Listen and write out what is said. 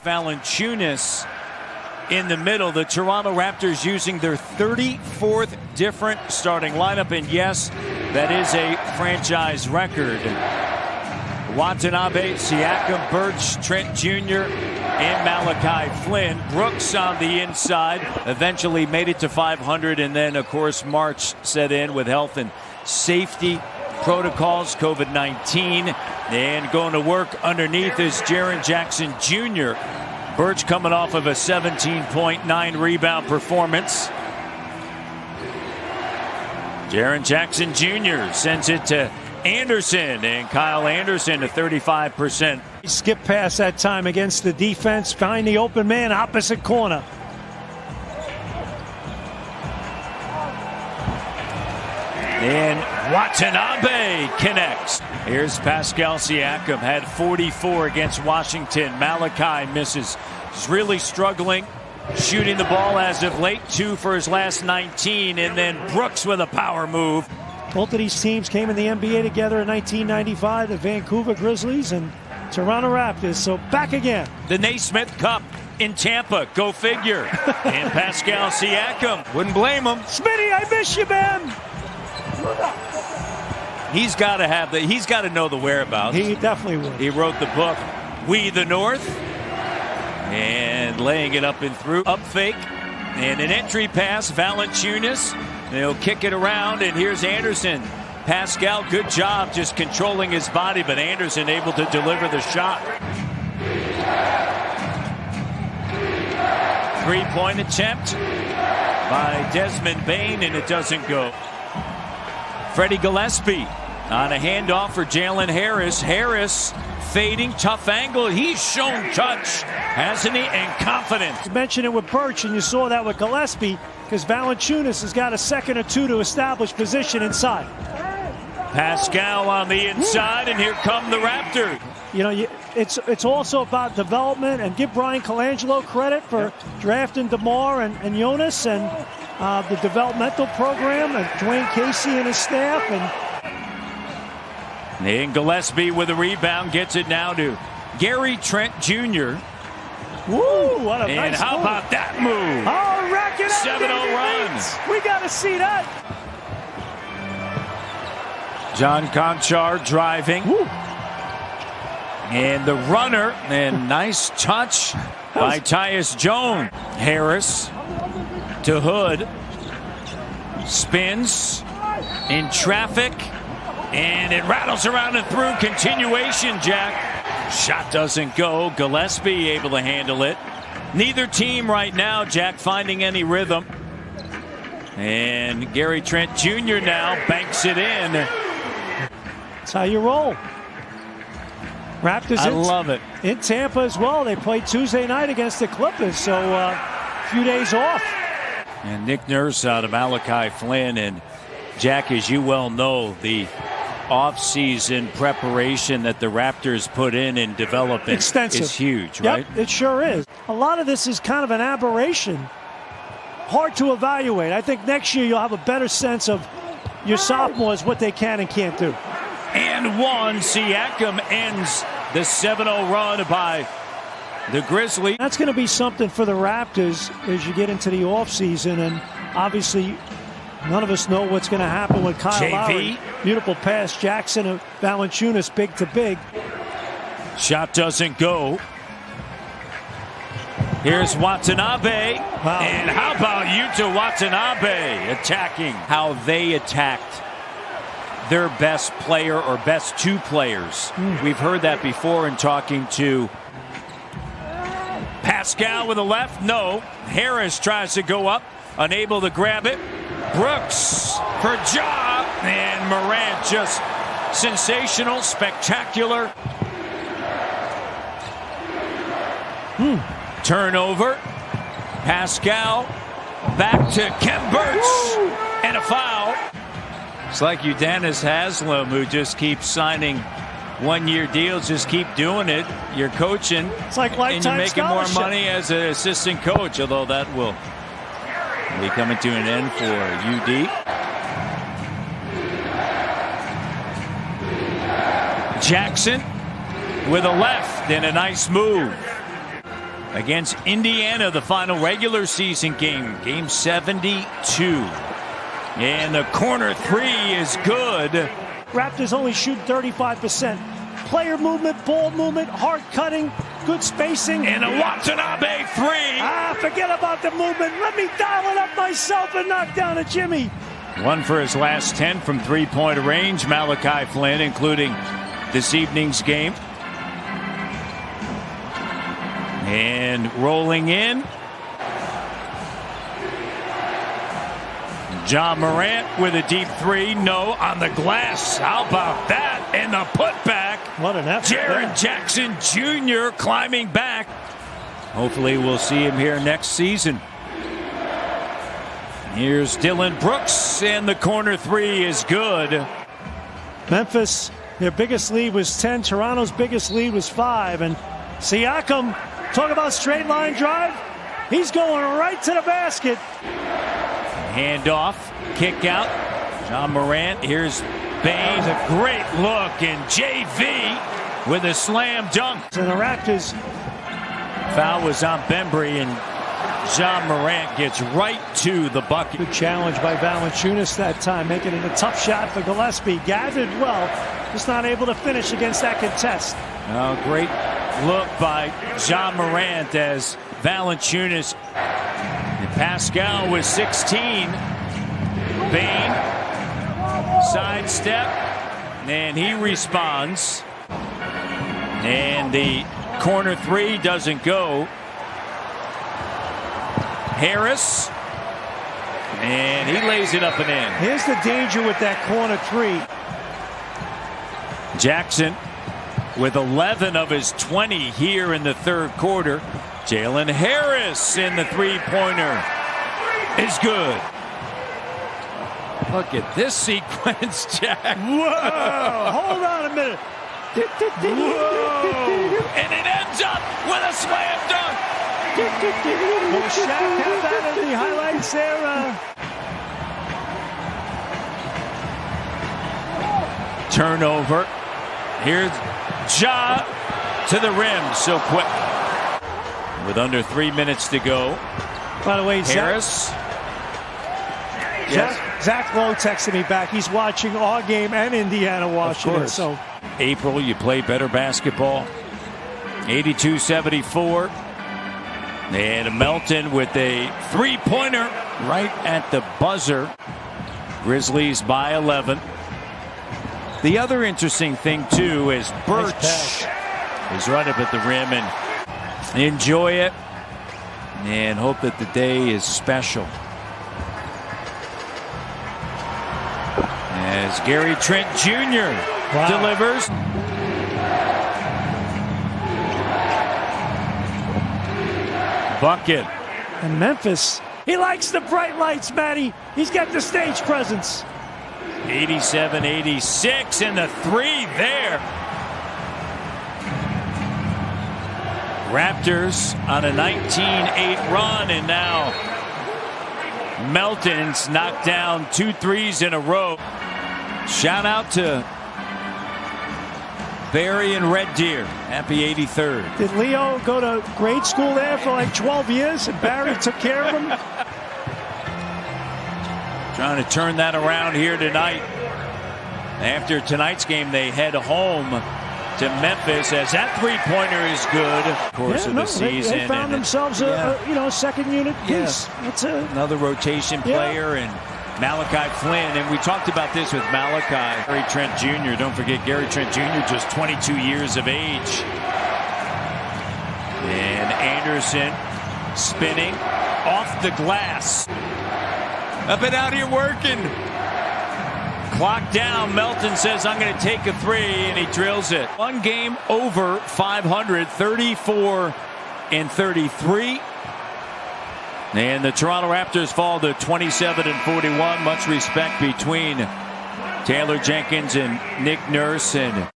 Valanciunas in the middle. The Toronto Raptors using their 34th different starting lineup, and yes, that is a franchise record. Watanabe, Siakam, Birch, Trent Jr., and Malachi Flynn. Brooks on the inside eventually made it to 500, and then of course March set in with health and safety protocols, COVID-19, and going to work underneath is Jaren Jackson Jr. Birch coming off of a 17.9 rebound performance. Jaren Jackson Jr. sends it to Anderson, and Kyle Anderson to 35%. Skip past that time against the defense, find the open man opposite corner. And Watanabe connects. Here's Pascal Siakam, had 44 against Washington. Malachi misses. He's really struggling shooting the ball as of late. 2 for his last 19. And then Brooks with a power move. Both of these teams came in the NBA together in 1995, the Vancouver Grizzlies and Toronto Raptors. So back again. The Naismith Cup in Tampa. Go figure. And Pascal Siakam. Wouldn't blame him. Smitty, I miss you, man. He's got to have he's got to know the whereabouts. He definitely would. He wrote the book, We the North. And laying it up and through. Up fake. And an entry pass. Valanciunas. They'll kick it around. And here's Anderson. Pascal, good job just controlling his body. But Anderson able to deliver the shot. 3-point attempt by Desmond Bane. And it doesn't go. Freddie Gillespie on a handoff for Jalen Harris. Harris fading, tough angle. He's shown touch, hasn't he? And confidence. You mentioned it with Birch, and you saw that with Gillespie, because Valanciunas has got a second or two to establish position inside. Pascal on the inside, and here come the Raptors. You know, it's also about development, and give Brian Colangelo credit for drafting DeMar and Jonas and the developmental program, and Dwayne Casey and his staff. And Gillespie with a rebound gets it now to Gary Trent Jr. Woo, what a and nice how move. about that move? Oh, rack it up. 7-0 run. We got to see that. John Conchar driving. Woo. And the runner, and nice touch by Tyus Jones. Harris to Hood. Spins in traffic. And it rattles around and through. Continuation, Jack. Shot doesn't go. Gillespie able to handle it. Neither team right now, Jack, finding any rhythm. And Gary Trent Jr. now banks it in. That's how you roll. Raptors I love it. In Tampa as well. They played Tuesday night against the Clippers, so a few days off. And Nick Nurse out of Malachi Flynn. And Jack, as you well know, the off-season preparation that the Raptors put in development is huge, right? Yep, it sure is. A lot of this is kind of an aberration. Hard to evaluate. I think next year you'll have a better sense of your sophomores, what they can and can't do. And one, Siakam ends the 7-0 run by the Grizzlies. That's going to be something for the Raptors as you get into the offseason, and obviously none of us know what's going to happen with Kyle Lowry. Beautiful pass. Jackson and Valanciunas big to big. Shot doesn't go. Here's Watanabe. Wow. And how about Yuta Watanabe attacking? How they attacked their best player or best two players. We've heard that before in talking to Pascal with the left. No. Harris tries to go up. Unable to grab it. Brooks for Ja, and Morant just sensational, spectacular. Turnover. Pascal back to Kem Birch, and a foul. It's like Udonis Haslem, who just keeps signing one-year deals, just keep doing it. You're coaching, it's like lifetime and you're making more scholarship. money as an assistant coach, although that will be coming to an end for UD. Jackson with a left and a nice move. against Indiana, the final regular season game, game 72. And the corner three is good. Raptors only shoot 35%. Player movement, ball movement, hard cutting, good spacing. And a Watanabe three. Forget about the movement. Let me dial it up myself and knock down a Jimmy. One for his last 10 from three-point range. Malachi Flynn, including this evening's game. And rolling in, Ja Morant with a deep three. No, on the glass. How about that? And the putback. What an effort. Jaren Jackson Jr. climbing back. Hopefully we'll see him here next season. Here's Dylan Brooks, and the corner three is good. Memphis, their biggest lead was 10. Toronto's biggest lead was 5. And Siakam, talk about straight line drive. He's going right to the basket. Handoff, kick out. Ja Morant, here's Bain. A great look, and JV with a slam dunk. And the Raptors. Foul was on Bembry, and Ja Morant gets right to the bucket. Good challenge by Valanciunas that time, making it a tough shot for Gillespie. Gathered well, just not able to finish against that contest. Oh, great look by Ja Morant as Valanciunas. Pascal was 16. Bain, sidestep, and he responds. And the corner three doesn't go. Harris, and he lays it up and in. Here's the danger with that corner three. Jackson with 11 of his 20 here in the third quarter. Jalen Harris in the three-pointer is good. Look at this sequence, Jack. Whoa! Hold on a minute. Whoa! And it ends up with a slam dunk. Will Shaq have that in the highlights there? Turnover. Here's Ja to the rim so quick. With under 3 minutes to go. By the way, Harris. Zach Lowe texted me back. He's watching our game and Indiana watching it. So April, you play better basketball. 82-74. And Melton with a three-pointer right at the buzzer. Grizzlies by 11. The other interesting thing, too, is Birch is right up at the rim, and enjoy it and hope that the day is special. As Gary Trent Jr. delivers. Bucket. And Memphis, he likes the bright lights, Matty. He's got the stage presence. 87-86, and the three there. Raptors on a 19-8 run, and now Melton's knocked down 2 threes in a row. Shout out to Barry and Red Deer. Happy 83rd. Did Leo go to grade school there for like 12 years and Barry took care of him? Trying to turn that around here tonight. After tonight's game, they head home to Memphis as that three-pointer is good. Course of the season. They found themselves a second unit piece. That's another rotation player and Malachi Flynn. And we talked about this with Malachi. Gary Trent Jr. Don't forget Gary Trent Jr. just 22 years of age. And Anderson spinning off the glass. Up and out here working. Clock down. Melton says, I'm going to take a three, and he drills it. One game over 500, 34-33. And the Toronto Raptors fall to 27-41. Much respect between Taylor Jenkins and Nick Nurse. And